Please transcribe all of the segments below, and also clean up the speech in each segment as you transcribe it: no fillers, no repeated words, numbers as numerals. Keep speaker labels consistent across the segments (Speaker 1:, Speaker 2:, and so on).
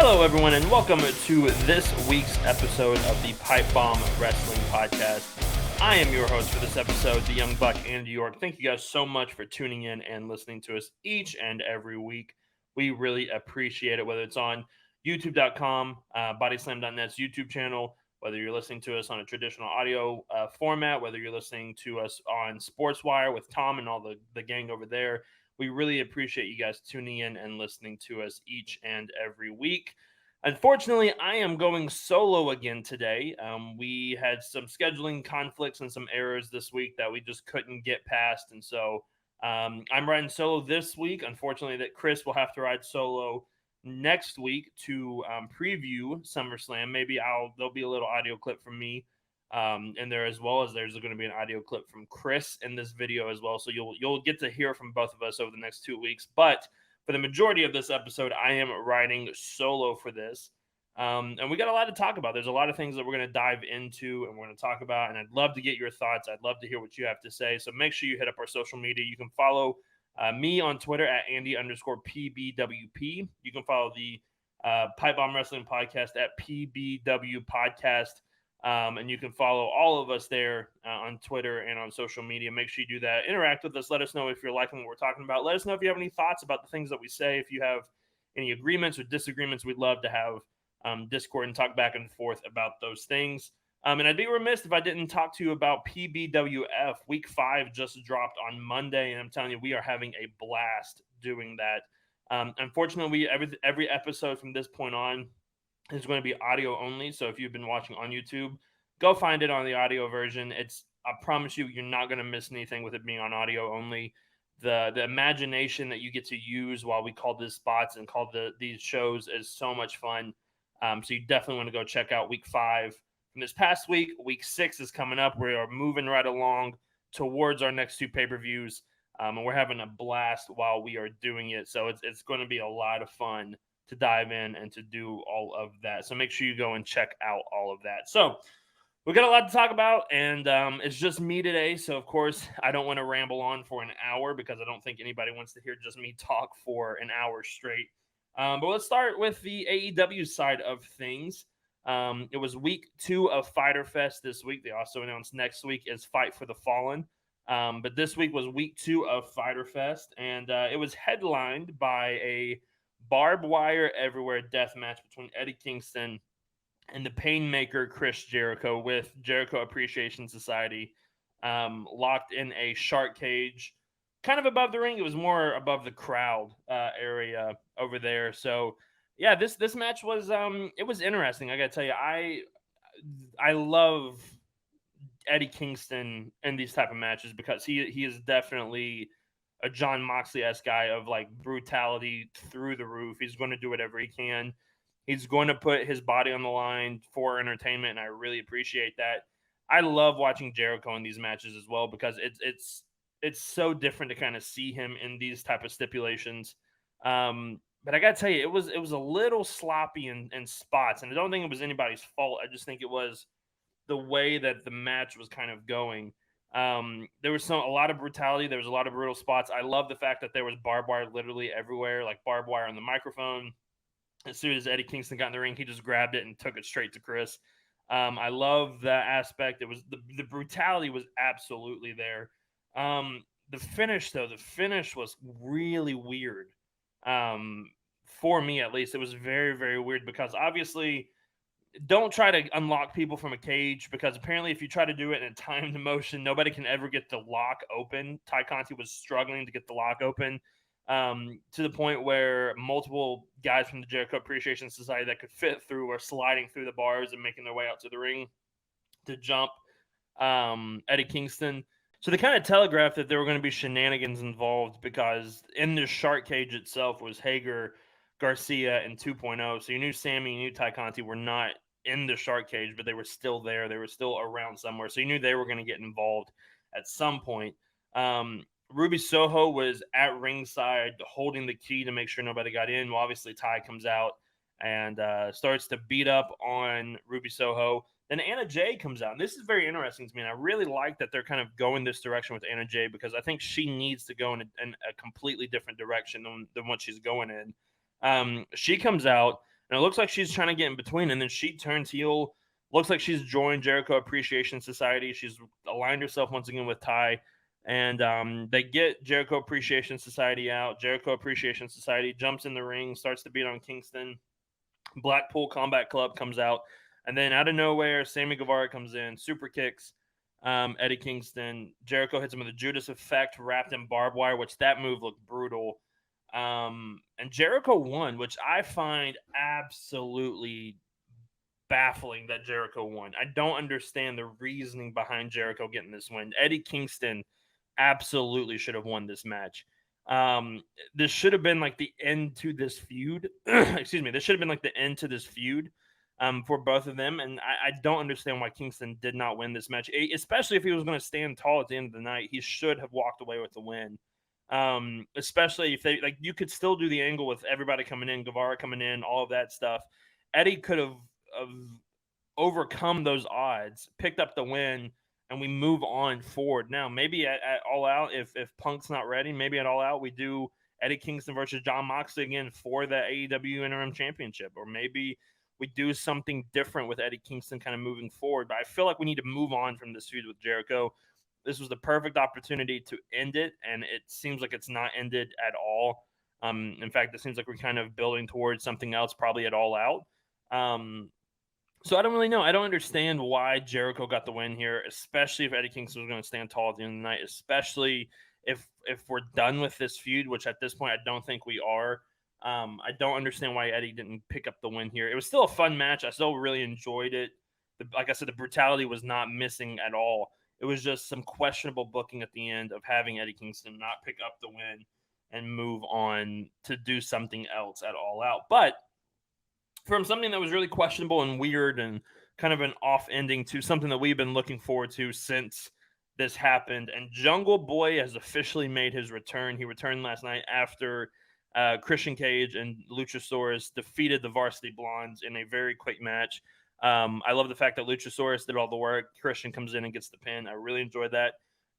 Speaker 1: Hello, everyone, and welcome to this week's episode of the Pipe Bomb Wrestling Podcast. I am your host for this episode, the Young Buck, Andy York. Thank you guys so much for tuning in and listening to us each and every week. We really appreciate it, whether it's on youtube.com, bodyslam.net's YouTube channel, whether you're listening to us on a traditional audio format, whether you're listening to us on SportsWire with Tom and all the gang over there. We really appreciate you guys tuning in and listening to us each and every week. Unfortunately, I am going solo again today. We had some scheduling conflicts and some errors this week that we just couldn't get past. And so I'm riding solo this week. Unfortunately, that Chris will have to ride solo next week to preview SummerSlam. Maybe there'll be a little audio clip from me in there, as well as there's going to be an audio clip from Chris in this video as well. So you'll get to hear from both of us over the next 2 weeks. But for the majority of this episode, I am riding solo for this. And we got a lot to talk about. There's a lot of things that we're going to dive into and we're going to talk about. And I'd love to get your thoughts. I'd love to hear what you have to say. So make sure you hit up our social media. You can follow me on Twitter at Andy_PBWP. You can follow the Pipe Bomb Wrestling Podcast at PBW Podcast. And you can follow all of us there on Twitter and on social media. Make sure you do that. Interact with us. Let us know if you're liking what we're talking about. Let us know if you have any thoughts about the things that we say. If you have any agreements or disagreements, we'd love to have Discord and talk back and forth about those things. And I'd be remiss if I didn't talk to you about PBWF. Week 5 just dropped on Monday, and I'm telling you, we are having a blast doing that. Unfortunately, every episode from this point on is going to be audio only. So if you've been watching on YouTube, go find it on the audio version. I promise you're not going to miss anything with it being on audio only. The imagination that you get to use while we call these spots and call these shows is so much fun. So you definitely want to go check out week 5 from this past week. Week 6 is coming up. We are moving right along towards our next 2 pay-per-views. And we're having a blast while we are doing it. So it's going to be a lot of fun to dive in and to do all of that. So make sure you go and check out all of that. So we got a lot to talk about, and it's just me today. So, of course, I don't want to ramble on for an hour because I don't think anybody wants to hear just me talk for an hour straight. But let's start with the AEW side of things. It was week 2 of Fyter Fest this week. They also announced next week is Fight for the Fallen. But this week was week 2 of Fyter Fest, and it was headlined by a barbed wire everywhere death match between Eddie Kingston and the Painmaker Chris Jericho, with Jericho Appreciation Society locked in a shark cage kind of above the ring. It was more above the crowd area over there. So yeah, this match was it was interesting. I gotta tell you, I love Eddie Kingston in these type of matches because he is definitely a John Moxley-esque guy of like brutality through the roof. He's going to do whatever he can. He's going to put his body on the line for entertainment, and I really appreciate that. I love watching Jericho in these matches as well because it's so different to kind of see him in these type of stipulations. But I got to tell you, it was a little sloppy in spots, and I don't think it was anybody's fault. I just think it was the way that the match was kind of going. There was a lot of brutality. There was a lot of brutal spots. I love the fact that there was barbed wire literally everywhere, like barbed wire on the microphone. As soon as Eddie Kingston got in the ring, he just grabbed it and took it straight to Chris. I love that aspect. It was the brutality was absolutely there. The finish was really weird. For me, at least, it was very, very weird because obviously, don't try to unlock people from a cage because apparently if you try to do it in a timed motion, nobody can ever get the lock open. Ty Conti was struggling to get the lock open to the point where multiple guys from the Jericho Appreciation Society that could fit through were sliding through the bars and making their way out to the ring to jump Eddie Kingston. So they kind of telegraphed that there were going to be shenanigans involved because in the shark cage itself was Hager, Garcia, and 2.0. So you knew Sammy, you knew Ty Conti were not in the shark cage, but they were still there. They were still around somewhere. So you knew they were going to get involved at some point. Ruby Soho was at ringside holding the key to make sure nobody got in. Well, obviously, Ty comes out and starts to beat up on Ruby Soho. Then Anna Jay comes out. And this is very interesting to me. And I really like that they're kind of going this direction with Anna Jay because I think she needs to go in a completely different direction than what she's going in. She comes out. And it looks like she's trying to get in between, and then she turns heel. Looks like she's joined Jericho Appreciation Society. She's aligned herself once again with Ty. And they get Jericho Appreciation Society out. Jericho Appreciation Society jumps in the ring, starts to beat on Kingston. Blackpool Combat Club comes out. And then out of nowhere, Sammy Guevara comes in, super kicks Eddie Kingston. Jericho hits him with a Judas Effect wrapped in barbed wire, which that move looked brutal. And Jericho won, which I find absolutely baffling that Jericho won. I don't understand the reasoning behind Jericho getting this win. Eddie Kingston absolutely should have won this match. This should have been like the end to this feud. Excuse me. This should have been like the end to this feud for both of them. And I don't understand why Kingston did not win this match, especially if he was going to stand tall at the end of the night. He should have walked away with the win. Especially if they like, you could still do the angle with everybody coming in, Guevara coming in, all of that stuff. Eddie could have overcome those odds, picked up the win, and we move on forward. Now, maybe at All Out, if Punk's not ready, maybe at All Out we do Eddie Kingston versus John Moxley again for the AEW Interim Championship, or maybe we do something different with Eddie Kingston kind of moving forward. But I feel like we need to move on from this feud with Jericho. This was the perfect opportunity to end it, and it seems like it's not ended at all. In fact, it seems like we're kind of building towards something else, probably at All Out. So I don't really know. I don't understand why Jericho got the win here, especially if Eddie Kingston was going to stand tall at the end of the night, especially if we're done with this feud, which at this point I don't think we are. I don't understand why Eddie didn't pick up the win here. It was still a fun match. I still really enjoyed it. Like I said, the brutality was not missing at all. It was just some questionable booking at the end of having Eddie Kingston not pick up the win and move on to do something else at All Out. But from something that was really questionable and weird and kind of an off ending to something that we've been looking forward to since this happened. And Jungle Boy has officially made his return. He returned last night after Christian Cage and Luchasaurus defeated the Varsity Blondes in a very quick match. I love the fact that Luchasaurus did all the work. Christian comes in and gets the pin. I really enjoyed that.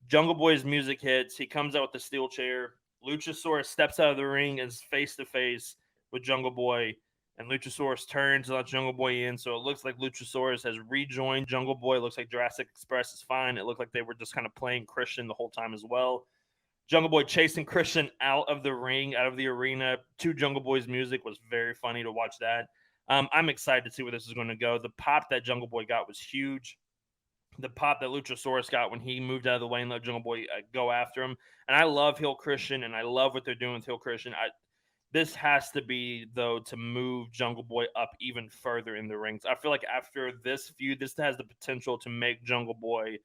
Speaker 1: Jungle Boy's music hits. He comes out with the steel chair. Luchasaurus steps out of the ring and is face to face with Jungle Boy. And Luchasaurus turns and lets Jungle Boy in. So it looks like Luchasaurus has rejoined Jungle Boy. It looks like Jurassic Express is fine. It looked like they were just kind of playing Christian the whole time as well. Jungle Boy chasing Christian out of the ring, out of the arena to Jungle Boy's music was very funny to watch that. I'm excited to see where this is going to go. The pop that Jungle Boy got was huge. The pop that Luchasaurus got when he moved out of the way and let Jungle Boy go after him. And I love Heel Christian, and I love what they're doing with Heel Christian. This has to be, though, to move Jungle Boy up even further in the rings. I feel like after this feud, this has the potential to make Jungle Boy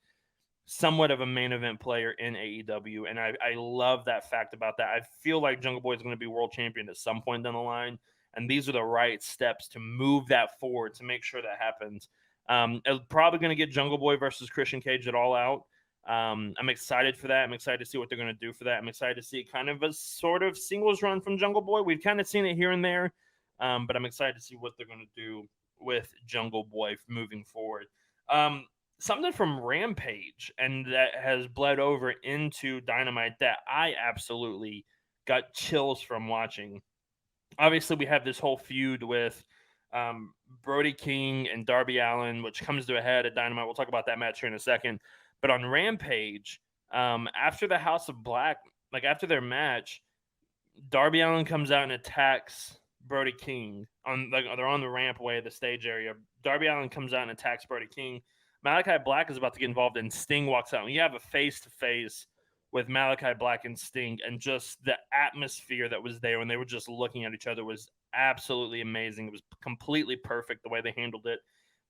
Speaker 1: somewhat of a main event player in AEW, and I love that fact about that. I feel like Jungle Boy is going to be world champion at some point down the line, and these are the right steps to move that forward to make sure that happens. Probably going to get Jungle Boy versus Christian Cage at All Out. I'm excited for that. I'm excited to see what they're going to do for that. I'm excited to see kind of a sort of singles run from Jungle Boy. We've kind of seen it here and there, but I'm excited to see what they're going to do with Jungle Boy moving forward. Something from Rampage, and that has bled over into Dynamite that I absolutely got chills from watching. Obviously, we have this whole feud with Brody King and Darby Allin, which comes to a head at Dynamite. We'll talk about that match here in a second. But on Rampage, after the House of Black, like after their match, Darby Allin comes out and attacks Brody King. They're on the rampway, the stage area. Darby Allin comes out and attacks Brody King. Malachi Black is about to get involved, and Sting walks out. And you have a face-to-face with Malachi Black and Sting, and just the atmosphere that was there when they were just looking at each other was absolutely amazing. It was completely perfect the way they handled it.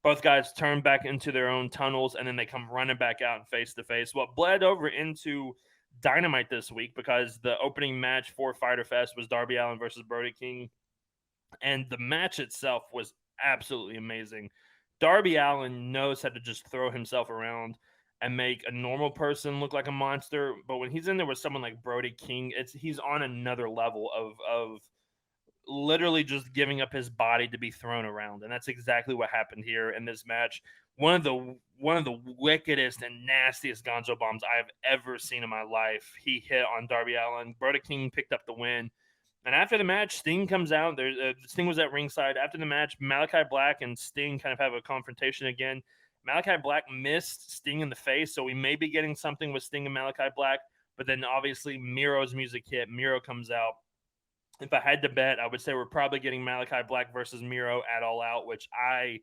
Speaker 1: Both guys turn back into their own tunnels, and then they come running back out face-to-face. What bled over into Dynamite this week, because the opening match for Fyter Fest was Darby Allin versus Brody King, and the match itself was absolutely amazing. Darby Allin knows how to just throw himself around and make a normal person look like a monster, but when he's in there with someone like Brody King, he's on another level of literally just giving up his body to be thrown around, and that's exactly what happened here in this match. One of the wickedest and nastiest Gonzo bombs I have ever seen in my life. He hit on Darby Allin. Brody King picked up the win. And after the match, Sting comes out. Sting was at ringside. After the match, Malachi Black and Sting kind of have a confrontation again. Malachi Black missed Sting in the face, so we may be getting something with Sting and Malachi Black. But then obviously Miro's music hit. Miro comes out. If I had to bet, I would say we're probably getting Malachi Black versus Miro at All Out, which I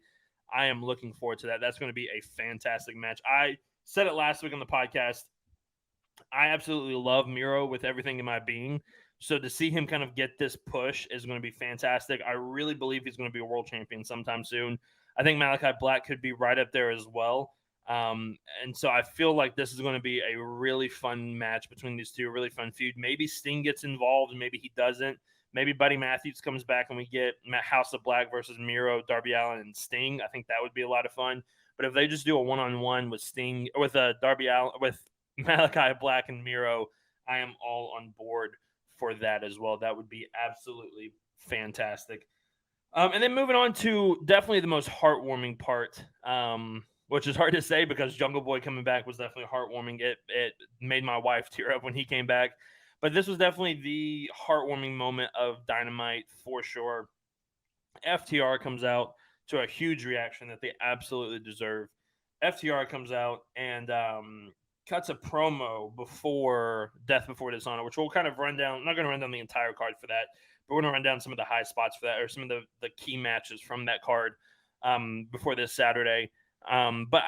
Speaker 1: am looking forward to that. That's going to be a fantastic match. I said it last week on the podcast. I absolutely love Miro with everything in my being. So to see him kind of get this push is going to be fantastic. I really believe he's going to be a world champion sometime soon. I think Malachi Black could be right up there as well. And so I feel like this is going to be a really fun match between these two, a really fun feud. Maybe Sting gets involved and maybe he doesn't. Maybe Buddy Matthews comes back and we get House of Black versus Miro, Darby Allin, and Sting. I think that would be a lot of fun. But if they just do a one-on-one with Sting, with Darby Allin, with Malachi Black and Miro, I am all on board for that as well. That would be absolutely fantastic. And then moving on to definitely the most heartwarming part, which is hard to say because Jungle Boy coming back was definitely heartwarming. It made my wife tear up when he came back. But this was definitely the heartwarming moment of Dynamite for sure. FTR comes out to a huge reaction that they absolutely deserve. FTR comes out and cuts a promo before Death Before Dishonor, which we'll kind of run down. I'm not going to run down the entire card for that, but we're going to run down some of the high spots for that, or some of the key matches from that card before this Saturday. But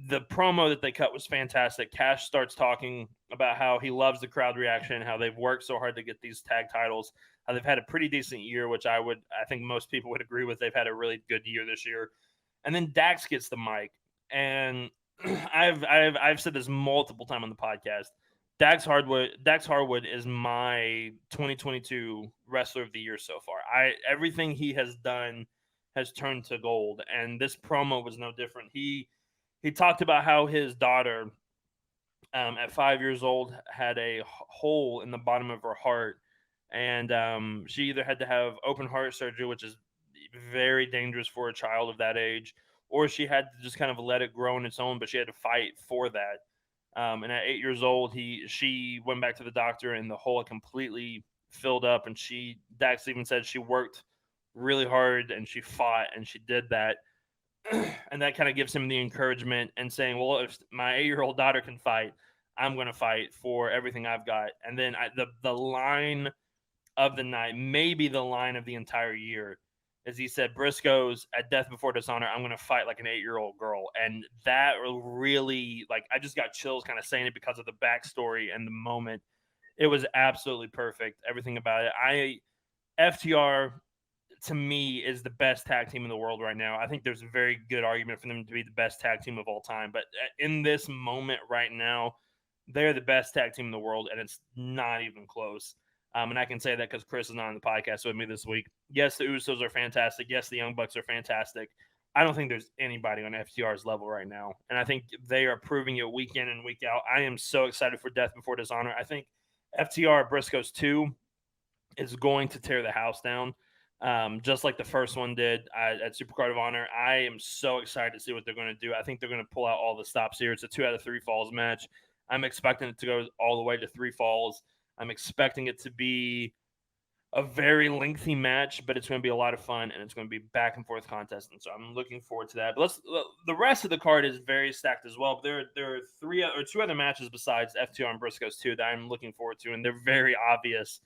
Speaker 1: the promo that they cut was fantastic. Cash starts talking about how he loves the crowd reaction, how they've worked so hard to get these tag titles, how they've had a pretty decent year, which I think most people would agree with. They've had a really good year this year. And then Dax gets the mic, and I've said this multiple times on the podcast. Dax Harwood is my 2022 wrestler of the year so far. Everything he has done has turned to gold, and this promo was no different. He talked about how his daughter, at 5 years old, had a hole in the bottom of her heart, and she either had to have open heart surgery, which is very dangerous for a child of that age, or she had to just kind of let it grow on its own, but she had to fight for that. And at 8 years old, she went back to the doctor, and the hole completely filled up. And Dax even said she worked really hard and she fought and she did that. And that kind of gives him the encouragement and saying, well, if my 8-year-old daughter can fight, I'm going to fight for everything I've got. And then the line of the night, maybe the line of the entire year, as he said, Briscoes at Death Before Dishonor, I'm going to fight like an 8-year-old girl. And that really, like, I just got chills kind of saying it because of the backstory and the moment. It was absolutely perfect, everything about it. FTR, to me, is the best tag team in the world right now. I think there's a very good argument for them to be the best tag team of all time. But in this moment right now, they're the best tag team in the world, and it's not even close. And I can say that because Chris is not on the podcast with me this week. Yes, the Usos are fantastic. Yes, the Young Bucks are fantastic. I don't think there's anybody on FTR's level right now. And I think they are proving it week in and week out. I am so excited for Death Before Dishonor. I think FTR Briscoes 2 is going to tear the house down, just like the first one did at Supercard of Honor. I am so excited to see what they're going to do. I think they're going to pull out all the stops here. It's a 2 out of 3 falls match. I'm expecting it to go all the way to 3 falls. I'm expecting it to be a very lengthy match, but it's going to be a lot of fun, and it's going to be back and forth contest. And so I'm looking forward to that. But the rest of the card is very stacked as well. But there are 2 other matches besides FTR and Briscoes 2 that I'm looking forward to, and they're very obvious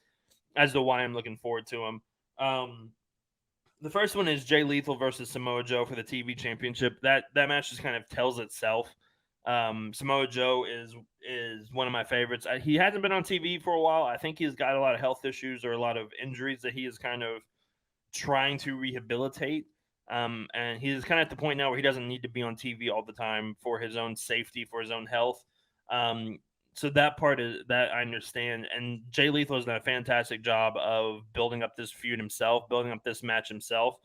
Speaker 1: as to why I'm looking forward to them. The first one is Jay Lethal versus Samoa Joe for the TV championship. That match just kind of tells itself. Samoa Joe is one of my favorites. He hasn't been on TV for a while. I think he's got a lot of health issues or a lot of injuries that he is kind of trying to rehabilitate. And he's kind of at the point now where he doesn't need to be on TV all the time for his own safety, for his own health. So that part is that I understand. And Jay Lethal has done a fantastic job of building up this feud himself, building up this match himself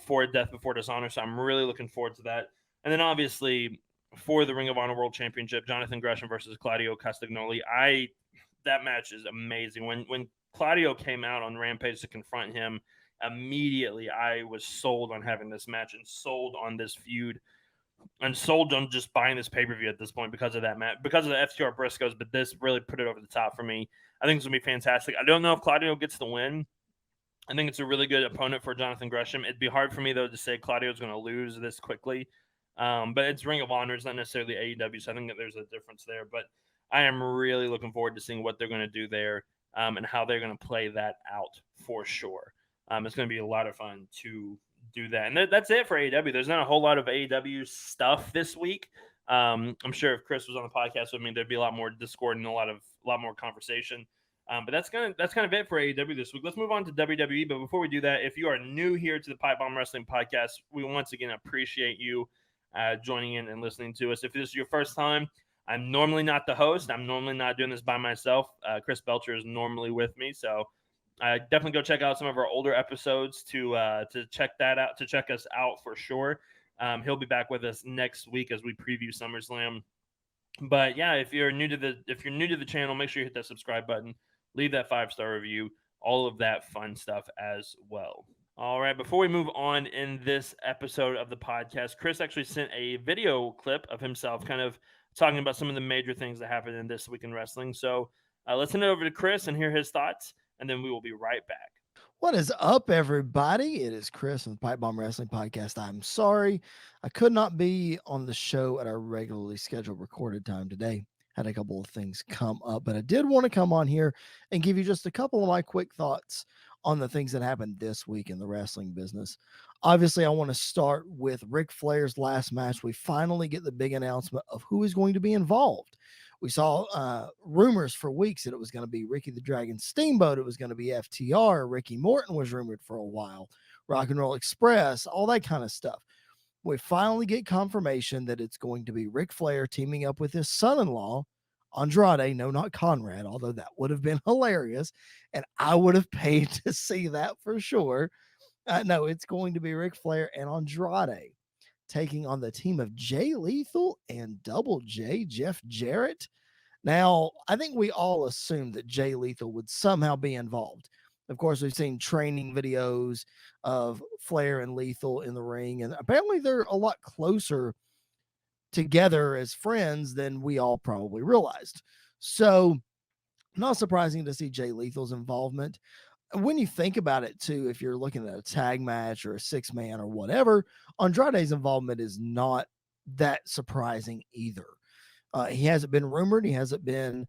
Speaker 1: for Death Before Dishonor. So I'm really looking forward to that. And then obviously for the Ring of Honor World Championship, Jonathan Gresham versus Claudio Castagnoli. That match is amazing. When Claudio came out on Rampage to confront him, immediately I was sold on having this match and sold on this feud. and sold on just buying this pay-per-view at this point because of that match, because of the FTR Briscoes, but this really put it over the top for me. I think it's going to be fantastic. I don't know if Claudio gets the win. I think it's a really good opponent for Jonathan Gresham. It'd be hard for me, though, to say Claudio's going to lose this quickly. But it's Ring of Honor. It's not necessarily AEW, so I think that there's a difference there. But I am really looking forward to seeing what they're going to do there and how they're going to play that out for sure. It's going to be a lot of fun to do that. And that's it for AEW. There's not a whole lot of AEW stuff this week. I'm sure if Chris was on the podcast with me, there'd be a lot more discord and a lot more conversation. But that's kind of it for AEW this week. Let's move on to WWE. But before we do that, if you are new here to the Pipe Bomb Wrestling Podcast, we once again appreciate you joining in and listening to us. If this is your first time, I'm normally not the host. I'm normally not doing this by myself. Chris Belcher is normally with me, so definitely go check out some of our older episodes to check that out, to check us out for sure. He'll be back with us next week as we preview SummerSlam. But yeah, if you're new to the channel, make sure you hit that subscribe button, leave that 5-star review, all of that fun stuff as well. All right, before we move on in this episode of the podcast, Chris actually sent a video clip of himself kind of talking about some of the major things that happened in This Week in Wrestling. So let's send it over to Chris and hear his thoughts, and then we will be right back.
Speaker 2: What is up, everybody? It is Chris from the Pipe Bomb Wrestling Podcast. I'm sorry I could not be on the show at our regularly scheduled recorded time today. Had a couple of things come up, but I did want to come on here and give you just a couple of my quick thoughts on the things that happened this week in the wrestling business. Obviously, I want to start with Ric Flair's last match. We finally get the big announcement of who is going to be involved. We saw rumors for weeks that it was going to be Ricky the Dragon Steamboat. It was going to be FTR. Ricky Morton was rumored for a while. Rock and Roll Express, all that kind of stuff. We finally get confirmation that it's going to be Ric Flair teaming up with his son-in-law, Andrade. No, not Conrad, although that would have been hilarious. And I would have paid to see that for sure. No, it's going to be Ric Flair and Andrade taking on the team of Jay Lethal and Double J, Jeff Jarrett. Now, I think we all assumed that Jay Lethal would somehow be involved. Of course, we've seen training videos of Flair and Lethal in the ring, and apparently they're a lot closer together as friends than we all probably realized. So, not surprising to see Jay Lethal's involvement. When you think about it too, if you're looking at a tag match or a 6-man or whatever, Andrade's involvement is not that surprising either. He hasn't been rumored. He hasn't been,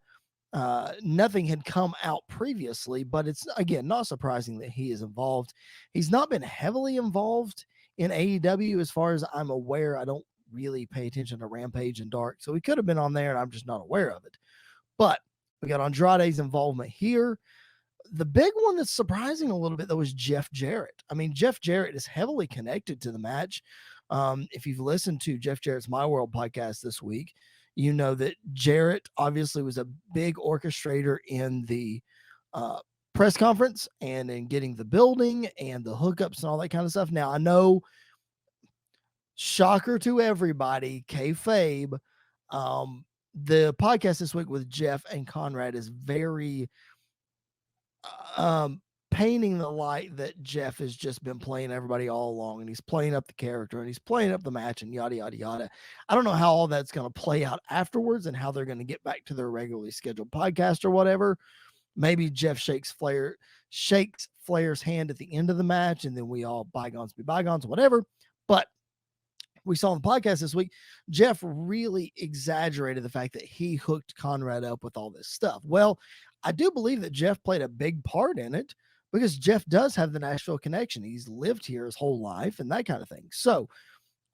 Speaker 2: nothing had come out previously, but it's, again, not surprising that he is involved. He's not been heavily involved in AEW as far as I'm aware. I don't really pay attention to Rampage and Dark, so he could have been on there and I'm just not aware of it. But we got Andrade's involvement here. The big one that's surprising a little bit, though, is Jeff Jarrett. I mean, Jeff Jarrett is heavily connected to the match. If you've listened to Jeff Jarrett's My World podcast this week, you know that Jarrett obviously was a big orchestrator in the press conference and in getting the building and the hookups and all that kind of stuff. Now, I know, shocker to everybody, kayfabe, the podcast this week with Jeff and Conrad is very painting the light that Jeff has just been playing everybody all along, and he's playing up the character and he's playing up the match and yada, yada, yada. I don't know how all that's going to play out afterwards and how they're going to get back to their regularly scheduled podcast or whatever. Maybe Jeff shakes Flair's hand at the end of the match and then we all bygones be bygones, whatever. But we saw on the podcast this week, Jeff really exaggerated the fact that he hooked Conrad up with all this stuff. Well, I do believe that Jeff played a big part in it because Jeff does have the Nashville connection. He's lived here his whole life and that kind of thing. So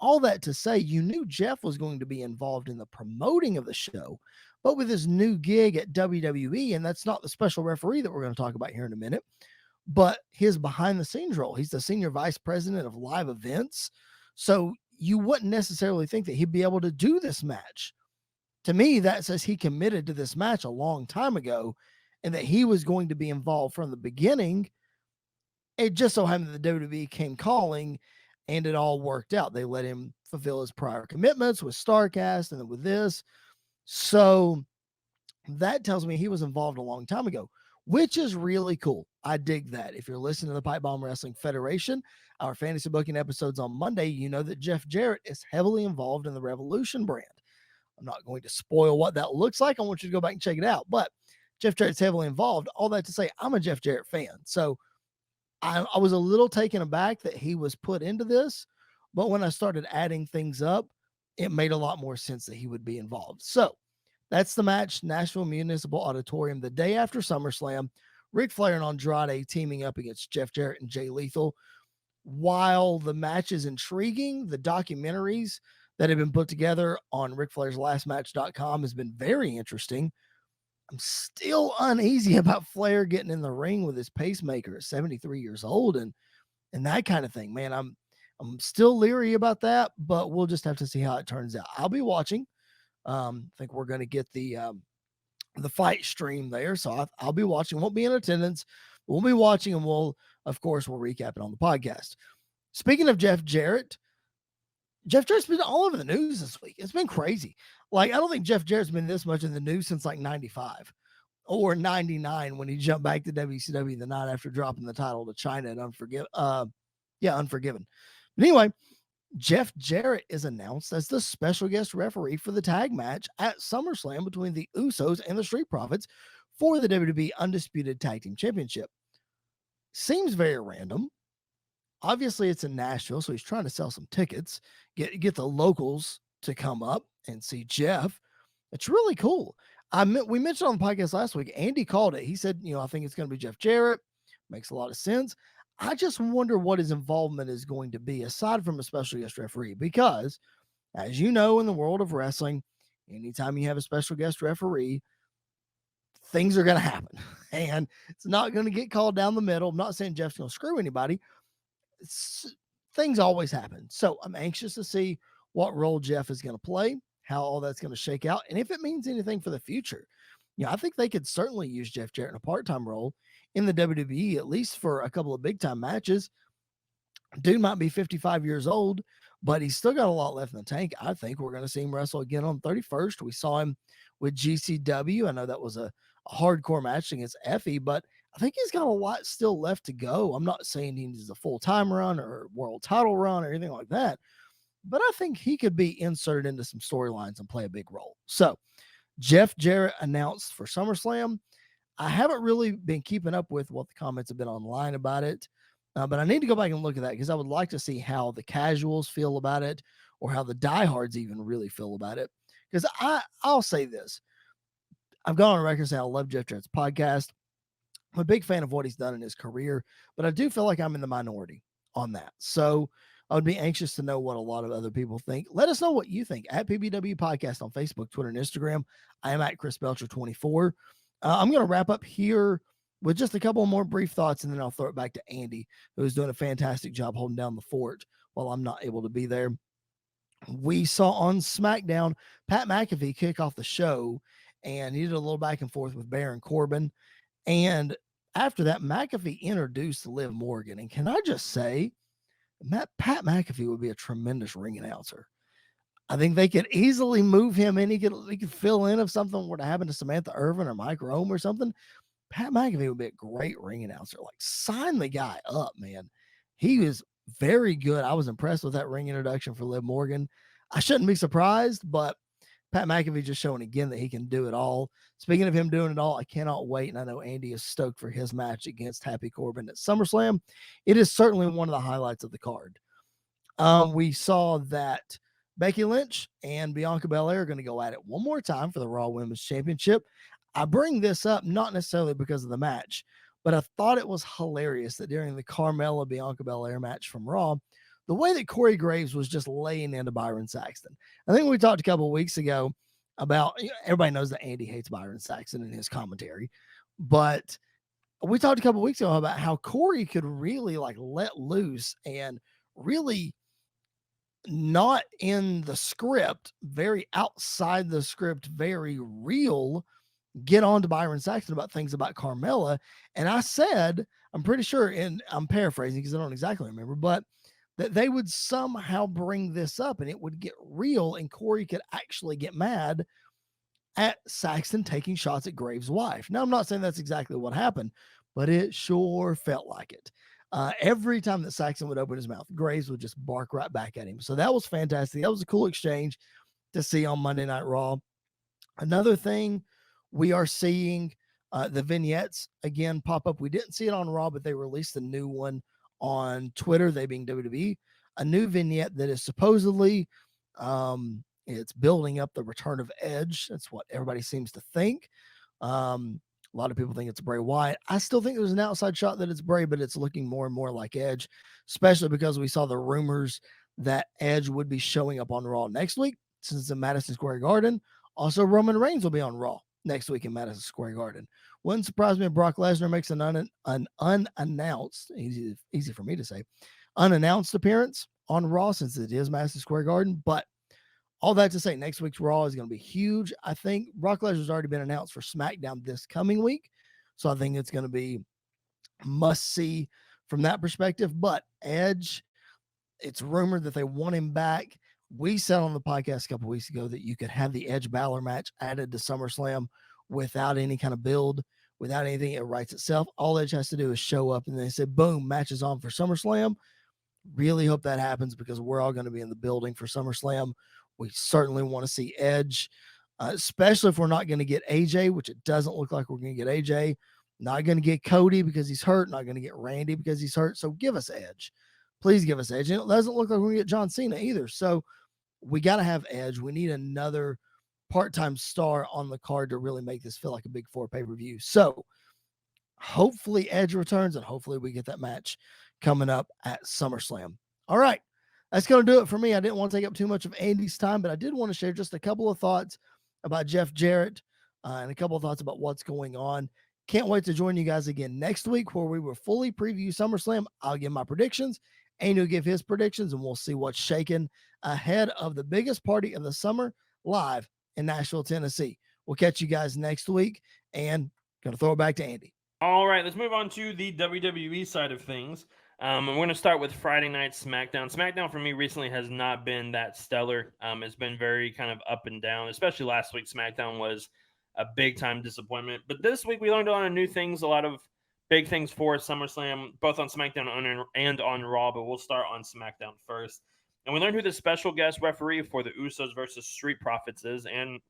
Speaker 2: all that to say, you knew Jeff was going to be involved in the promoting of the show, but with his new gig at WWE, and that's not the special referee that we're going to talk about here in a minute, but his behind the scenes role. He's the senior vice president of live events. So you wouldn't necessarily think that he'd be able to do this match. To me, that says he committed to this match a long time ago and that he was going to be involved from the beginning. It just so happened that the WWE came calling and it all worked out. They let him fulfill his prior commitments with StarCast and then with this. So that tells me he was involved a long time ago. which is really cool. I dig that. If you're listening to the Pipe Bomb Wrestling Federation, our fantasy booking episodes on Monday, you know that Jeff Jarrett is heavily involved in the Revolution brand. I'm not going to spoil what that looks like. I want you to go back and check it out. But Jeff Jarrett's heavily involved. All that to say, I'm a Jeff Jarrett fan. So I was a little taken aback that he was put into this. But when I started adding things up, it made a lot more sense that he would be involved. So that's the match, Nashville Municipal Auditorium, the day after SummerSlam. Ric Flair and Andrade teaming up against Jeff Jarrett and Jay Lethal. While the match is intriguing, the documentaries that have been put together on Ric Flair's lastmatch.com has been very interesting. I'm still uneasy about Flair getting in the ring with his pacemaker at 73 years old and that kind of thing. Man, I'm still leery about that, but we'll just have to see how it turns out. I'll be watching. I think we're going to get the fight stream there, so I'll be watching. Won't be in attendance. We'll be watching, and we'll recap it on the podcast. Speaking of Jeff Jarrett's been all over the news this week. It's been crazy. Like, I don't think Jeff Jarrett's been this much in the news since like 95 or 99 when he jumped back to WCW the night after dropping the title to China at Unforgiven. But anyway, Jeff Jarrett is announced as the special guest referee for the tag match at SummerSlam between the Usos and the Street Profits for the WWE Undisputed Tag Team Championship. Seems very random. Obviously, it's in Nashville, so he's trying to sell some tickets, get the locals to come up and see Jeff. It's really cool. We mentioned on the podcast last week, Andy called it. He said, I think it's going to be Jeff Jarrett. Makes a lot of sense. I just wonder what his involvement is going to be aside from a special guest referee, because as you know, in the world of wrestling, anytime you have a special guest referee, things are going to happen and it's not going to get called down the middle. I'm not saying Jeff's going to screw anybody. Things always happen. So I'm anxious to see what role Jeff is going to play, how all that's going to shake out, and if it means anything for the future. I think they could certainly use Jeff Jarrett in a part-time role in the WWE, at least for a couple of big-time matches. Dude might be 55 years old, but he's still got a lot left in the tank. I think we're going to see him wrestle again on 31st. We saw him with GCW. I know that was a hardcore match against Effie, but I think he's got a lot still left to go. I'm not saying he needs a full-time run or world title run or anything like that, but I think he could be inserted into some storylines and play a big role. So Jeff Jarrett announced for SummerSlam. I haven't really been keeping up with what the comments have been online about it, but I need to go back and look at that because I would like to see how the casuals feel about it or how the diehards even really feel about it. Because I'll say this. I've gone on record saying I love Jeff Jarrett's podcast. I'm a big fan of what he's done in his career, but I do feel like I'm in the minority on that. So I would be anxious to know what a lot of other people think. Let us know what you think at PBW Podcast on Facebook, Twitter, and Instagram. I am at Chris Belcher 24. I'm going to wrap up here with just a couple more brief thoughts, and then I'll throw it back to Andy, who's doing a fantastic job holding down the fort while I'm not able to be there. We saw on SmackDown Pat McAfee kick off the show, and he did a little back and forth with Baron Corbin. And after that, McAfee introduced Liv Morgan. And can I just say, Pat McAfee would be a tremendous ring announcer. I think they could easily move him in. He could fill in if something were to happen to Samantha Irvin or Mike Rome or something. Pat McAfee would be a great ring announcer. Like, sign the guy up, man. He was very good. I was impressed with that ring introduction for Liv Morgan. I shouldn't be surprised, but Pat McAfee just showing again that he can do it all. Speaking of him doing it all, I cannot wait. And I know Andy is stoked for his match against Happy Corbin at SummerSlam. It is certainly one of the highlights of the card. We saw that Becky Lynch and Bianca Belair are going to go at it one more time for the Raw Women's Championship. I bring this up not necessarily because of the match, but I thought it was hilarious that during the Carmella Bianca Belair match from Raw, the way that Corey Graves was just laying into Byron Saxton. I think we talked a couple of weeks ago about, everybody knows that Andy hates Byron Saxton in his commentary, but we talked a couple of weeks ago about how Corey could really like let loose and really not in the script, very outside the script, very real, get on to Byron Saxton about things about Carmella. And I said, I'm pretty sure, and I'm paraphrasing because I don't exactly remember, but that they would somehow bring this up and it would get real and Corey could actually get mad. at Saxton taking shots at Graves' wife. Now, I'm not saying that's exactly what happened, but it sure felt like it. Every time that Saxton would open his mouth, Graves would just bark right back at him. So that was fantastic. That was a cool exchange to see on Monday Night Raw. Another thing, we are seeing the vignettes again pop up. We didn't see it on Raw, but they released a new one on Twitter, they being WWE, a new vignette that is supposedly it's building up the return of Edge. That's what everybody seems to think. A lot of people think it's Bray Wyatt. I still think there's an outside shot that it's Bray, but it's looking more and more like Edge, especially because we saw the rumors that Edge would be showing up on Raw next week since it's in Madison Square Garden. Also, Roman Reigns will be on Raw next week in Madison Square Garden. Wouldn't surprise me if Brock Lesnar makes an unannounced, easy for me to say, unannounced appearance on Raw since it is Madison Square Garden. But all that to say, next week's Raw is going to be huge. I think Brock Lesnar's already been announced for SmackDown this coming week. So I think it's going to be must see from that perspective. But Edge, it's rumored that they want him back. We said on the podcast a couple weeks ago that you could have the Edge Balor match added to SummerSlam without any kind of build, without anything. It writes itself. All Edge has to do is show up, and they said, boom, match is on for SummerSlam. Really hope that happens because we're all going to be in the building for SummerSlam. We certainly want to see Edge, especially if we're not going to get AJ, which it doesn't look like we're going to get AJ. Not going to get Cody because he's hurt. Not going to get Randy because he's hurt. So give us Edge. Please give us Edge. And it doesn't look like we're going to get John Cena either. So we got to have Edge. We need another part-time star on the card to really make this feel like a big four pay-per-view. So hopefully Edge returns and hopefully we get that match coming up at SummerSlam. All right. That's going to do it for me. I didn't want to take up too much of Andy's time, but I did want to share just a couple of thoughts about Jeff Jarrett and a couple of thoughts about what's going on. Can't wait to join you guys again next week where we will fully preview SummerSlam. I'll give my predictions. Andy will give his predictions, and we'll see what's shaking ahead of the biggest party of the summer live in Nashville, Tennessee. We'll catch you guys next week, and going to throw it back to Andy.
Speaker 1: All right, let's move on to the WWE side of things. And we're going to start with Friday Night SmackDown. SmackDown for me recently has not been that stellar. It's been very kind of up and down, especially last week. SmackDown was a big-time disappointment. But this week we learned a lot of new things, a lot of big things for SummerSlam, both on SmackDown and on Raw, but we'll start on SmackDown first. And we learned who the special guest referee for the Usos versus Street Profits is, and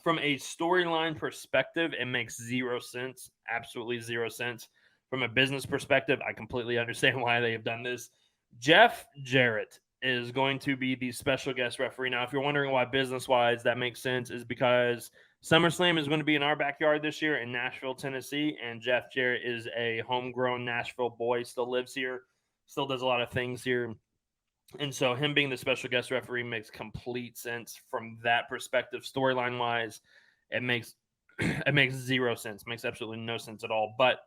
Speaker 1: from a storyline perspective, it makes zero sense, absolutely zero sense. From a business perspective, I completely understand why they have done this. Jeff Jarrett is going to be the special guest referee. Now, if you're wondering why business-wise that makes sense, is because SummerSlam is going to be in our backyard this year in Nashville, Tennessee, and Jeff Jarrett is a homegrown Nashville boy, still lives here, still does a lot of things here. And so him being the special guest referee makes complete sense from that perspective. Storyline-wise, it makes zero sense, makes absolutely no sense at all. But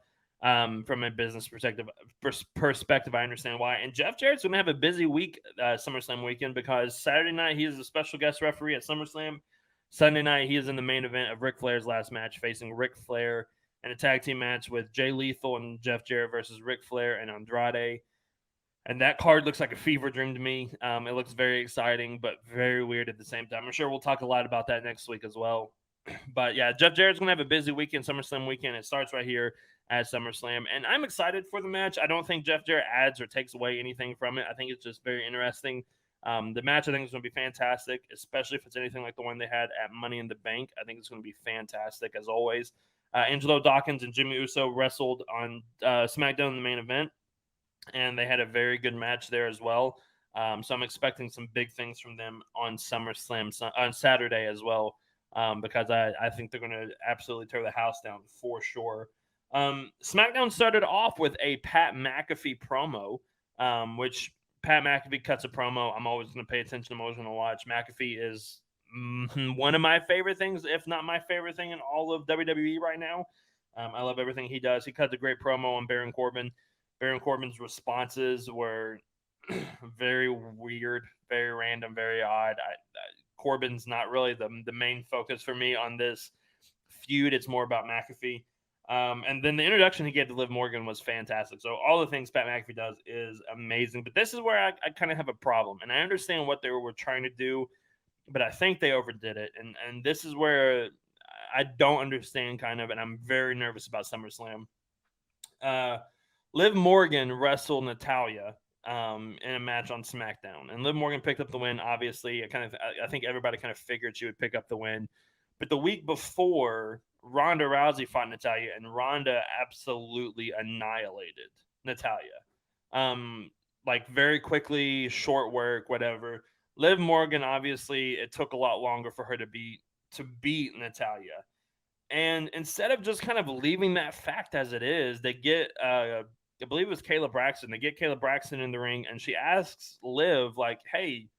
Speaker 1: from a business perspective, I understand why. And Jeff Jarrett's going to have a busy week, SummerSlam weekend, because Saturday night he is a special guest referee at SummerSlam. Sunday night he is in the main event of Ric Flair's last match, facing Ric Flair in a tag team match with Jay Lethal and Jeff Jarrett versus Ric Flair and Andrade. And that card looks like a fever dream to me. It looks very exciting, but very weird at the same time. I'm sure we'll talk a lot about that next week as well. But yeah, Jeff Jarrett's going to have a busy weekend, SummerSlam weekend. It starts right here at SummerSlam. And I'm excited for the match. I don't think Jeff Jarrett adds or takes away anything from it. I think it's just very interesting. The match, I think, is going to be fantastic, especially if it's anything like the one they had at Money in the Bank. I think it's going to be fantastic, as always. Angelo Dawkins and Jimmy Uso wrestled on SmackDown in the main event, and they had a very good match there as well. So I'm expecting some big things from them on SummerSlam on Saturday as well, because I think they're going to absolutely tear the house down for sure. SmackDown started off with a Pat McAfee promo, which Pat McAfee cuts a promo. I'm always going to pay attention. I'm always going to watch. McAfee is one of my favorite things, if not my favorite thing in all of WWE right now. I love everything he does. He cut a great promo on Baron Corbin. Baron Corbin's responses were very weird, very random, very odd. Corbin's not really the main focus for me on this feud. It's more about McAfee. And then the introduction he gave to Liv Morgan was fantastic. So all the things Pat McAfee does is amazing. But this is where I kind of have a problem. And I understand what they were trying to do but I think they overdid it. And this is where I don't understand kind of, and I'm very nervous about SummerSlam. Liv Morgan wrestled Natalya in a match on SmackDown, and Liv Morgan picked up the win. Obviously, I think everybody kind of figured she would pick up the win. But the week before, Ronda Rousey fought Natalya, and Ronda absolutely annihilated Natalya. Like very quickly, short work, whatever. Liv Morgan, obviously, it took a lot longer for her to beat Natalya. And instead of just kind of leaving that fact as it is, they get I believe it was Kayla Braxton. They get Kayla Braxton in the ring, and she asks Liv, like, "Hey,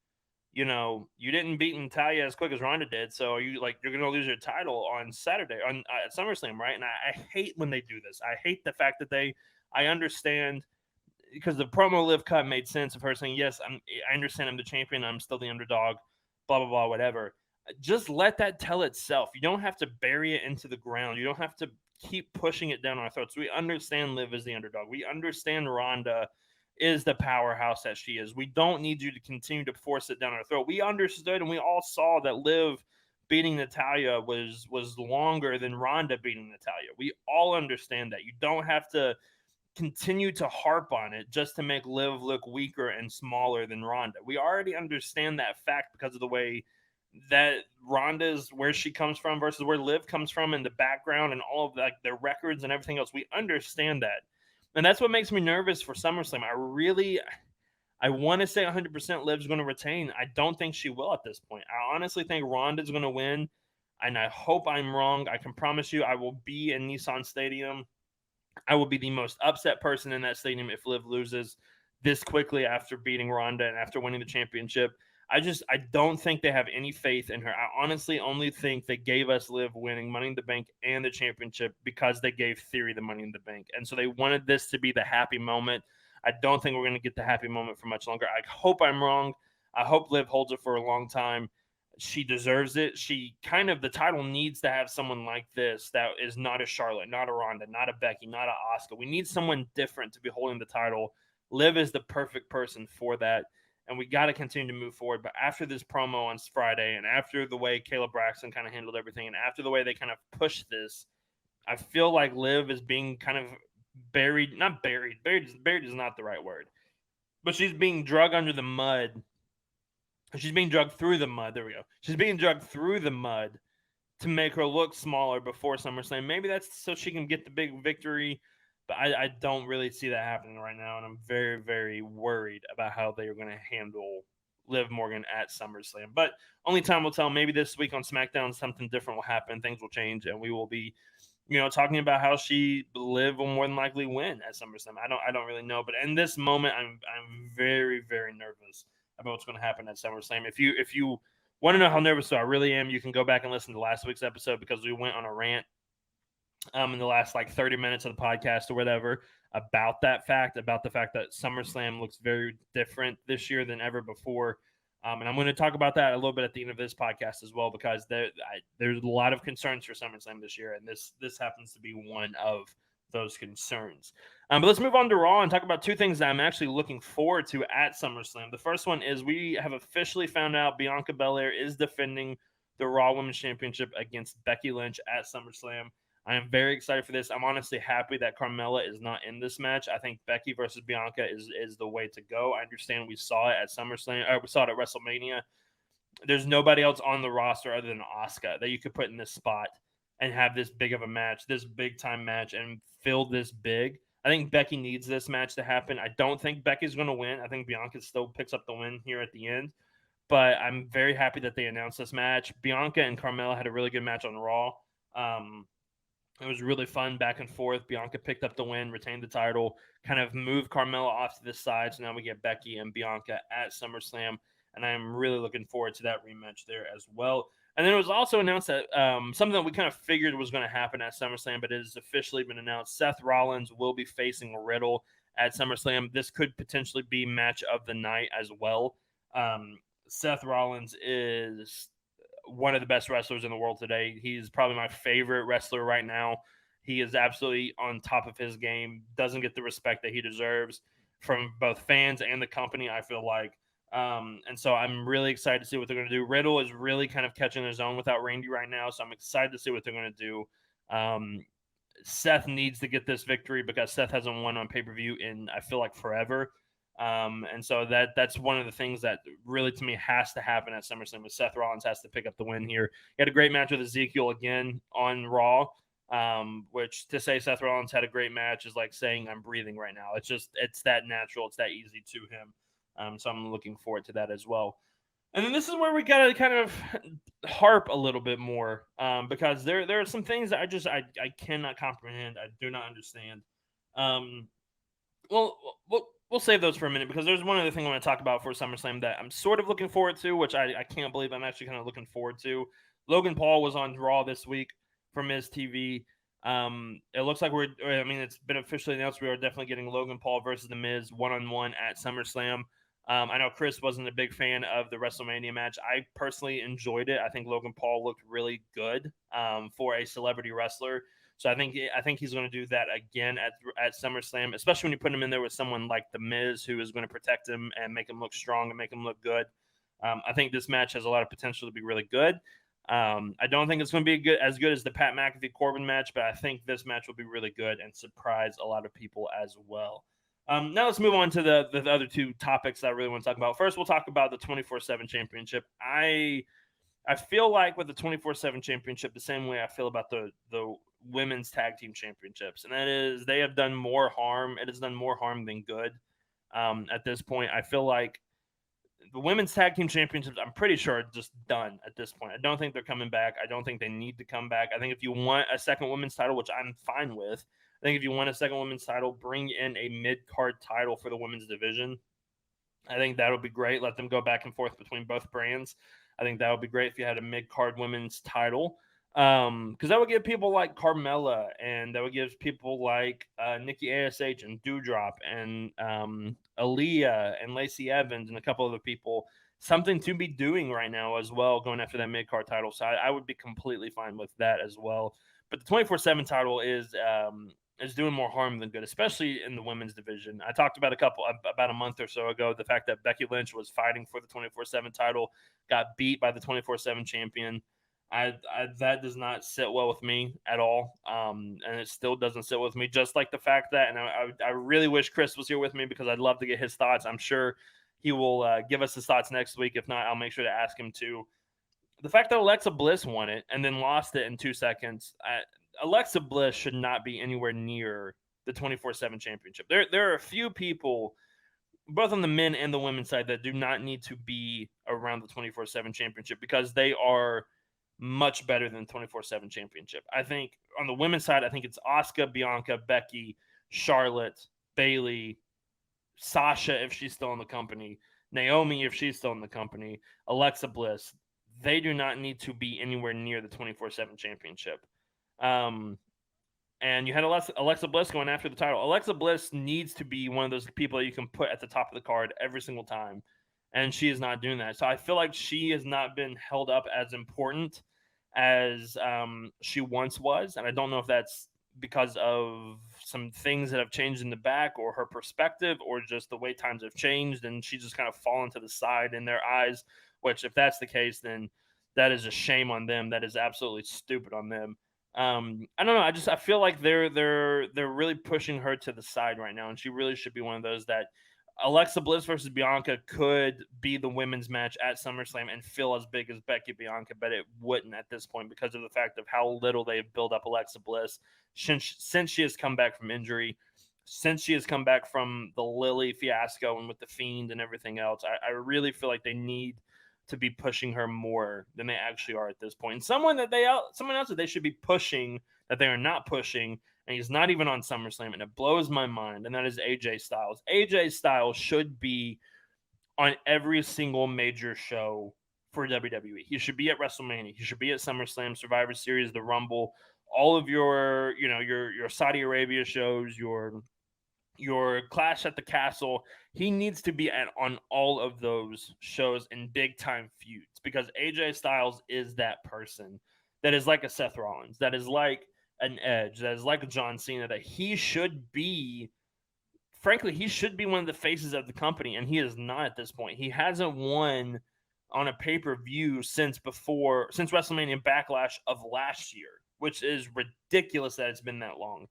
Speaker 1: you didn't beat Natalya as quick as Ronda did, so are you like you're gonna lose your title on Saturday on at SummerSlam, right?" And I hate when they do this. I hate the fact that I understand because the promo Liv cut made sense of her saying, "Yes, I understand I'm the champion. I'm still the underdog." Blah blah blah, whatever. Just let that tell itself. You don't have to bury it into the ground. You don't have to keep pushing it down our throats. We understand Liv is the underdog. We understand Ronda is the powerhouse that she is. We don't need you to continue to force it down our throat. We understood and we all saw that Liv beating Natalya was longer than Ronda beating Natalya. We all understand that. You don't have to continue to harp on it just to make Liv look weaker and smaller than Ronda. We already understand that fact because of the way that Ronda's where she comes from versus where Liv comes from in the background and all of like their records and everything else. We understand that. And that's what makes me nervous for SummerSlam. I want to say 100% Liv's going to retain. I don't think she will at this point. I honestly think Ronda's going to win, and I hope I'm wrong. I can promise you I will be in Nissan Stadium. I will be the most upset person in that stadium if Liv loses this quickly after beating Ronda and after winning the championship. I don't think they have any faith in her. I honestly only think they gave us Liv winning Money in the Bank and the championship because they gave Theory the Money in the Bank. And so they wanted this to be the happy moment. I don't think we're going to get the happy moment for much longer. I hope I'm wrong. I hope Liv holds it for a long time. She deserves it. The title needs to have someone like this that is not a Charlotte, not a Ronda, not a Becky, not a Asuka. We need someone different to be holding the title. Liv is the perfect person for that. And we got to continue to move forward. But after this promo on Friday, and after the way Kayla Braxton kind of handled everything, and after the way they kind of pushed this, I feel like Liv is being kind of buried is not the right word, but she's being dragged under the mud. She's being dragged through the mud. There we go. She's being dragged through the mud to make her look smaller before SummerSlam. Maybe that's so she can get the big victory. But I don't really see that happening right now, and I'm very, very worried about how they are going to handle Liv Morgan at SummerSlam. But only time will tell. Maybe this week on SmackDown, something different will happen. Things will change, and we will be, talking about how Liv will more than likely win at SummerSlam. I don't really know, but in this moment, I'm very, very nervous about what's going to happen at SummerSlam. If you want to know how nervous I really am, you can go back and listen to last week's episode because we went on a rant in the last like 30 minutes of the podcast or whatever about the fact that SummerSlam looks very different this year than ever before. And I'm going to talk about that a little bit at the end of this podcast as well, because there's a lot of concerns for SummerSlam this year, and this happens to be one of those concerns. But let's move on to Raw and talk about two things that I'm actually looking forward to at SummerSlam. The first one is we have officially found out Bianca Belair is defending the Raw Women's Championship against Becky Lynch at SummerSlam. I am very excited for this. I'm honestly happy that Carmella is not in this match. I think Becky versus Bianca is the way to go. I understand we saw it at SummerSlam, or we saw it at WrestleMania. There's nobody else on the roster other than Asuka that you could put in this spot and have this big of a match, this big time match, and fill this big. I think Becky needs this match to happen. I don't think Becky's going to win. I think Bianca still picks up the win here at the end. But I'm very happy that they announced this match. Bianca and Carmella had a really good match on Raw. It was really fun back and forth. Bianca picked up the win, retained the title, kind of moved Carmella off to the side. So now we get Becky and Bianca at SummerSlam. And I'm really looking forward to that rematch there as well. And then it was also announced that something that we kind of figured was going to happen at SummerSlam, but it has officially been announced. Seth Rollins will be facing Riddle at SummerSlam. This could potentially be match of the night as well. Seth Rollins is one of the best wrestlers in the world today. He's probably my favorite wrestler right now. He is absolutely on top of his game, doesn't get the respect that he deserves from both fans and the company, I feel like. And so I'm really excited to see what they're going to do. Riddle is really kind of catching his own without Randy right now, so I'm excited to see what they're going to do. Seth needs to get this victory because Seth hasn't won on pay-per-view in, I feel like, forever. And so that's one of the things that really, to me, has to happen at SummerSlam. Is Seth Rollins has to pick up the win here. He had a great match with Ezekiel again on Raw, which to say Seth Rollins had a great match is like saying I'm breathing right now. It's that natural. It's that easy to him. So I'm looking forward to that as well. And then this is where we got to kind of harp a little bit more because there are some things that I cannot comprehend. I do not understand. Um, well, we'll save those for a minute because there's one other thing I want to talk about for SummerSlam that I'm sort of looking forward to, which I can't believe I'm actually kind of looking forward to. Logan Paul was on Raw this week for Miz TV. It looks like it's been officially announced we are definitely getting Logan Paul versus The Miz one-on-one at SummerSlam. I know Chris wasn't a big fan of the WrestleMania match. I personally enjoyed it. I think Logan Paul looked really good for a celebrity wrestler. So I think he's going to do that again at SummerSlam, especially when you put him in there with someone like The Miz, who is going to protect him and make him look strong and make him look good. I think this match has a lot of potential to be really good. I don't think it's going to be as good as the Pat McAfee Corbin match, but I think this match will be really good and surprise a lot of people as well. Now let's move on to the other two topics that I really want to talk about. First, we'll talk about the 24/7 championship. I feel like with the 24/7 championship, the same way I feel about the women's tag team championships, and that is they have done more harm. It has done more harm than good. At this point, I feel like the women's tag team championships, I'm pretty sure, are just done at this point. I don't think they're coming back. I don't think they need to come back. I think if you want a second women's title, which I'm fine with, I think if you want a second women's title, bring in a mid-card title for the women's division. I think that would be great. Let them go back and forth between both brands. I think that would be great if you had a mid-card women's title. Because that would give people like Carmella and that would give people like Nikki ASH and Doudrop and Aaliyah and Lacey Evans and a couple other people something to be doing right now as well, going after that mid-card title. So I would be completely fine with that as well. But the 24/7 title is doing more harm than good, especially in the women's division. I talked about about a month or so ago, the fact that Becky Lynch was fighting for the 24/7 title, got beat by the 24/7 champion. That does not sit well with me at all, and it still doesn't sit with me. Just like the fact that, and I really wish Chris was here with me because I'd love to get his thoughts. I'm sure he will give us his thoughts next week. If not, I'll make sure to ask him too. The fact that Alexa Bliss won it and then lost it in 2 seconds, Alexa Bliss should not be anywhere near the 24/7 championship. There are a few people, both on the men and the women's side, that do not need to be around the 24/7 championship because they are much better than 24/7 championship. I think on the women's side, I think it's Asuka, Bianca, Becky, Charlotte, Bayley, Sasha if she's still in the company, Naomi if she's still in the company, Alexa Bliss. They do not need to be anywhere near the 24/7 championship. And you had Alexa Bliss going after the title. Alexa Bliss needs to be one of those people that you can put at the top of the card every single time. And she is not doing that. So I feel like she has not been held up as important as she once was. And I don't know if that's because of some things that have changed in the back or her perspective or just the way times have changed and she's just kind of fallen to the side in their eyes, which if that's the case, then that is a shame on them. That is absolutely stupid on them. I don't know. I feel like they're really pushing her to the side right now, and she really should be one of those that Alexa Bliss versus Bianca could be the women's match at SummerSlam and feel as big as Becky Bianca, but it wouldn't at this point because of the fact of how little they have built up Alexa Bliss since she has come back from injury, since she has come back from the Lily fiasco and with the Fiend and everything else. I really feel like they need to be pushing her more than they actually are at this point. And someone else that they should be pushing that they are not pushing, and he's not even on SummerSlam, and it blows my mind, and that is AJ Styles. AJ Styles should be on every single major show for WWE. He should be at WrestleMania. He should be at SummerSlam, Survivor Series, the Rumble, all of your Saudi Arabia shows, your Clash at the Castle. He needs to be on all of those shows in big time feuds because AJ Styles is that person that is like a Seth Rollins, that is like an Edge, that is like a John Cena, that he should be frankly, he should be one of the faces of the company, and he is not at this point. He hasn't won on a pay-per-view since WrestleMania Backlash of last year, which is ridiculous that it's been that long.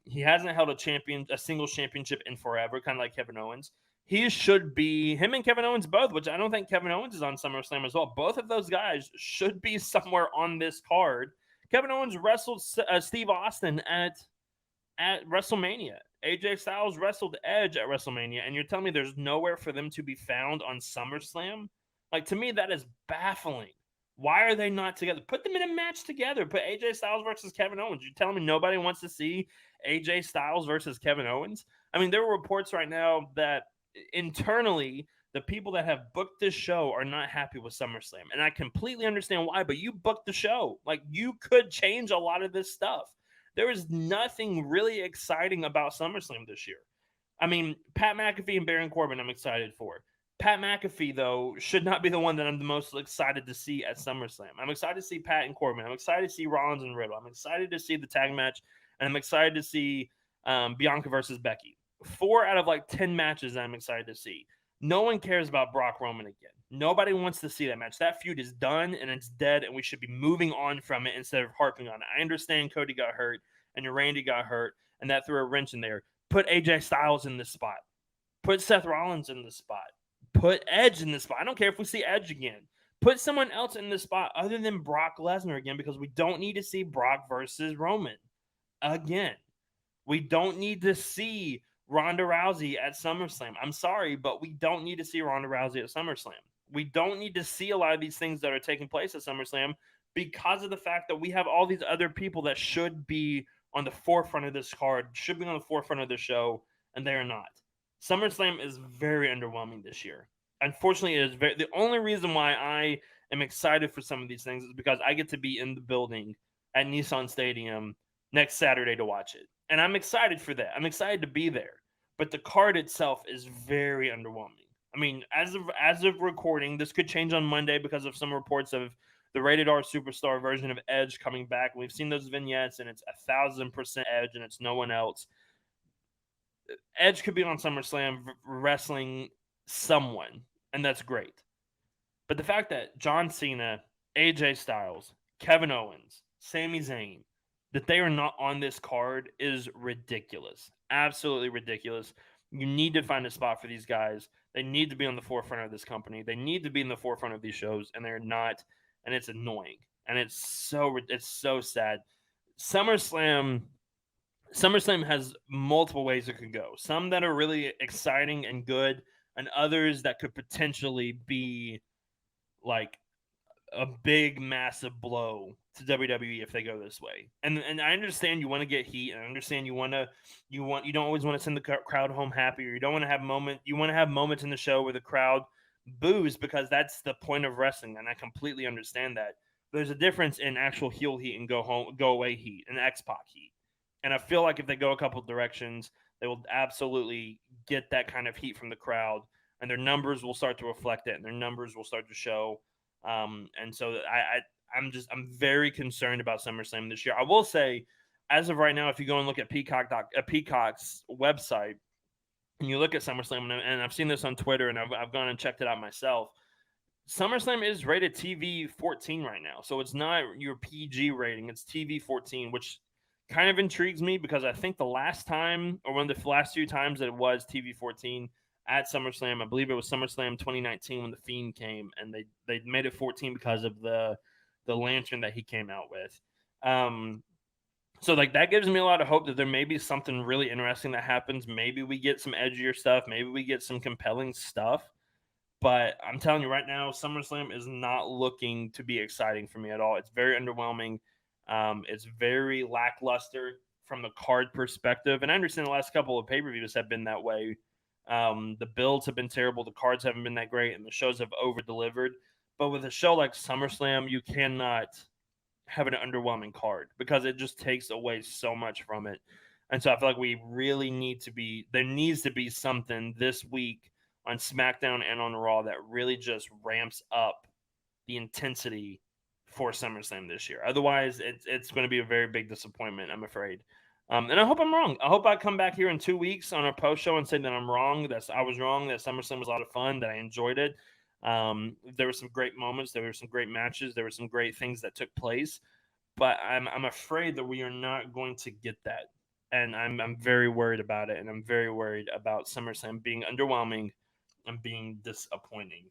Speaker 1: He hasn't held a single championship in forever, kind of like Kevin Owens. He should be, him and Kevin Owens both, which I don't think Kevin Owens is on SummerSlam as well. Both of those guys should be somewhere on this card. Kevin Owens wrestled Steve Austin at WrestleMania. AJ Styles wrestled Edge at WrestleMania, and you're telling me there's nowhere for them to be found on SummerSlam? Like, to me, that is baffling. Why are they not together? Put them in a match together. Put AJ Styles versus Kevin Owens. You're telling me nobody wants to see AJ Styles versus Kevin Owens? I mean, there are reports right now that internally, the people that have booked this show are not happy with SummerSlam. And I completely understand why, but you booked the show. Like, you could change a lot of this stuff. There is nothing really exciting about SummerSlam this year. I mean, Pat McAfee and Baron Corbin, I'm excited for. Pat McAfee, though, should not be the one that I'm the most excited to see at SummerSlam. I'm excited to see Pat and Corbin. I'm excited to see Rollins and Riddle. I'm excited to see the tag match, and I'm excited to see Bianca versus Becky. 4 out of like 10 matches I'm excited to see. No one cares about Brock Roman again. Nobody wants to see that match. That feud is done and it's dead, and we should be moving on from it instead of harping on it. I understand Cody got hurt and Randy got hurt, and that threw a wrench in there. Put AJ Styles in this spot. Put Seth Rollins in this spot. Put Edge in this spot. I don't care if we see Edge again. Put someone else in this spot other than Brock Lesnar again, because we don't need to see Brock versus Roman again. We don't need to see Ronda Rousey at SummerSlam. I'm sorry, but we don't need to see Ronda Rousey at SummerSlam. We don't need to see a lot of these things that are taking place at SummerSlam because of the fact that we have all these other people that should be on the forefront of this card, should be on the forefront of the show, and they are not. SummerSlam is very underwhelming this year. Unfortunately, it is the only reason why I am excited for some of these things is because I get to be in the building at Nissan Stadium next Saturday to watch it. And I'm excited for that. I'm excited to be there. But the card itself is very underwhelming. I mean, as of recording, this could change on Monday because of some reports of the Rated R Superstar version of Edge coming back. We've seen those vignettes, and it's 1,000% Edge, and it's no one else. Edge could be on SummerSlam wrestling someone, and that's great. But the fact that John Cena, AJ Styles, Kevin Owens, Sami Zayn, that they are not on this card is ridiculous. Absolutely ridiculous. You need to find a spot for these guys. They need to be on the forefront of this company. They need to be in the forefront of these shows, and they're not, and it's annoying. And it's so sad. SummerSlam has multiple ways it could go. Some that are really exciting and good, and others that could potentially be like a big, massive blow to WWE if they go this way. And I understand you want to get heat, and I understand you don't always want to send the crowd home happy, or you don't want to have moments in the show where the crowd boos, because that's the point of wrestling, and I completely understand that. There's a difference in actual heel heat and go away heat and X-Pac heat. And I feel like if they go a couple of directions, they will absolutely get that kind of heat from the crowd, and their numbers will start to reflect it, and their numbers will start to show. And so I'm very concerned about SummerSlam this year. I will say, as of right now, if you go and look at Peacock's website, and you look at SummerSlam, and I've seen this on Twitter, and I've gone and checked it out myself, SummerSlam is rated TV 14 right now. So it's not your PG rating, it's TV 14, which kind of intrigues me, because I think the last time, or one of the last few times that it was TV 14 at SummerSlam, I believe it was SummerSlam 2019 when The Fiend came, and they made it 14 because of the lantern that he came out with. So like that gives me a lot of hope that there may be something really interesting that happens. Maybe we get some edgier stuff. Maybe we get some compelling stuff. But I'm telling you right now, SummerSlam is not looking to be exciting for me at all. It's very underwhelming. It's very lackluster from the card perspective. And I understand the last couple of pay-per-views have been that way. The builds have been terrible. The cards haven't been that great, and the shows have over-delivered. But with a show like SummerSlam, you cannot have an underwhelming card, because it just takes away so much from it. And so I feel like we really there needs to be something this week on SmackDown and on Raw that really just ramps up the intensity for SummerSlam this year. Otherwise, it's going to be a very big disappointment, I'm afraid. And I hope I'm wrong. I hope I come back here in 2 weeks on our post show and say that I'm wrong. I was wrong. That SummerSlam was a lot of fun. That I enjoyed it. There were some great moments. There were some great matches. There were some great things that took place. But I'm afraid that we are not going to get that, and I'm very worried about it. And I'm very worried about SummerSlam being underwhelming and being disappointing.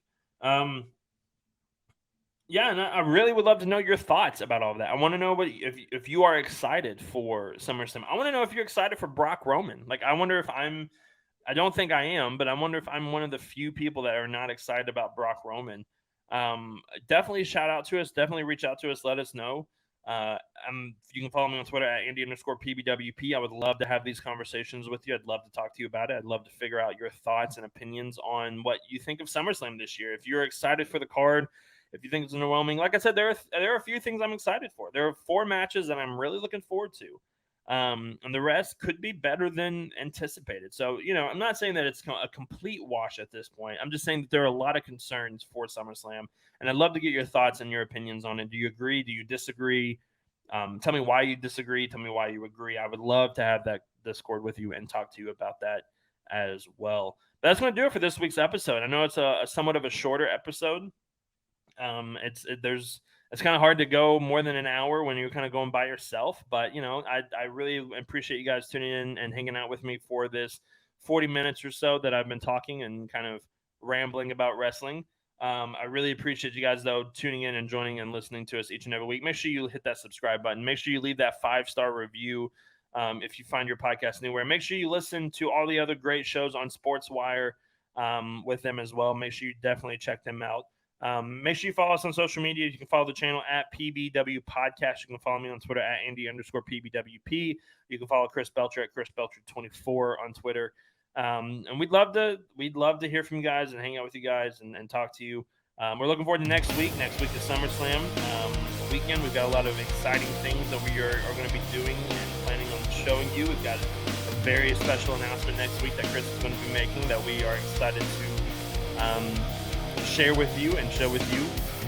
Speaker 1: Yeah, and I really would love to know your thoughts about all of that. I want to know if you are excited for SummerSlam. I want to know if you're excited for Brock Roman. Like, I wonder if I don't think I am, but I wonder if I'm one of the few people that are not excited about Brock Roman. Definitely shout out to us. Definitely reach out to us. Let us know. You can follow me on Twitter at Andy_PBWP. I would love to have these conversations with you. I'd love to talk to you about it. I'd love to figure out your thoughts and opinions on what you think of SummerSlam this year. If you're excited for the card, if you think it's underwhelming, like I said, there are a few things I'm excited for. There are 4 matches that I'm really looking forward to. And the rest could be better than anticipated. So, I'm not saying that it's a complete wash at this point. I'm just saying that there are a lot of concerns for SummerSlam, and I'd love to get your thoughts and your opinions on it. Do you agree? Do you disagree? Tell me why you disagree. Tell me why you agree. I would love to have that Discord with you and talk to you about that as well. But that's going to do it for this week's episode. I know it's a somewhat of a shorter episode. It's kind of hard to go more than an hour when you're kind of going by yourself, but I really appreciate you guys tuning in and hanging out with me for this 40 minutes or so that I've been talking and kind of rambling about wrestling. I really appreciate you guys though tuning in and joining and listening to us each and every week. Make sure you hit that subscribe button. Make sure you leave that 5-star review. If you find your podcast anywhere, make sure you listen to all the other great shows on SportsWire with them as well. Make sure you definitely check them out. Make sure you follow us on social media. You can follow the channel at PBW Podcast. You can follow me on Twitter at Andy_PBWP. You can follow Chris Belcher at Chris Belcher24 on Twitter. And we'd love to hear from you guys and hang out with you guys and talk to you. We're looking forward to next week. Next week is SummerSlam weekend. We've got a lot of exciting things that we are going to be doing and planning on showing you. We've got a very special announcement next week that Chris is going to be making that we are excited to share with you and show with you.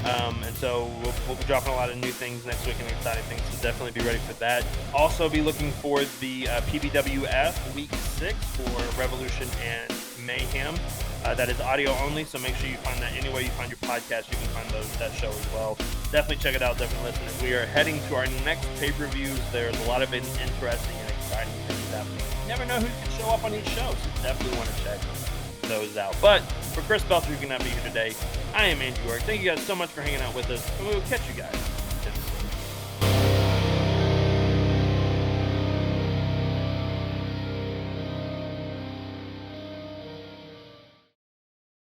Speaker 1: And so we'll be dropping a lot of new things next week and exciting things, so definitely be ready for that. Also be looking for the PBWF Week 6 for Revolution and Mayhem. That is audio only, so make sure you find that anywhere you find your podcast. You can find that show as well. Definitely check it out. Definitely listen. As we are heading to our next pay-per-views, there's a lot of interesting and exciting things happening. You never know who can show up on each show, so definitely want to check those out. But for Chris Belcher, who cannot be here today, I am Andy York. Thank you guys so much for hanging out with us, and we will catch you guys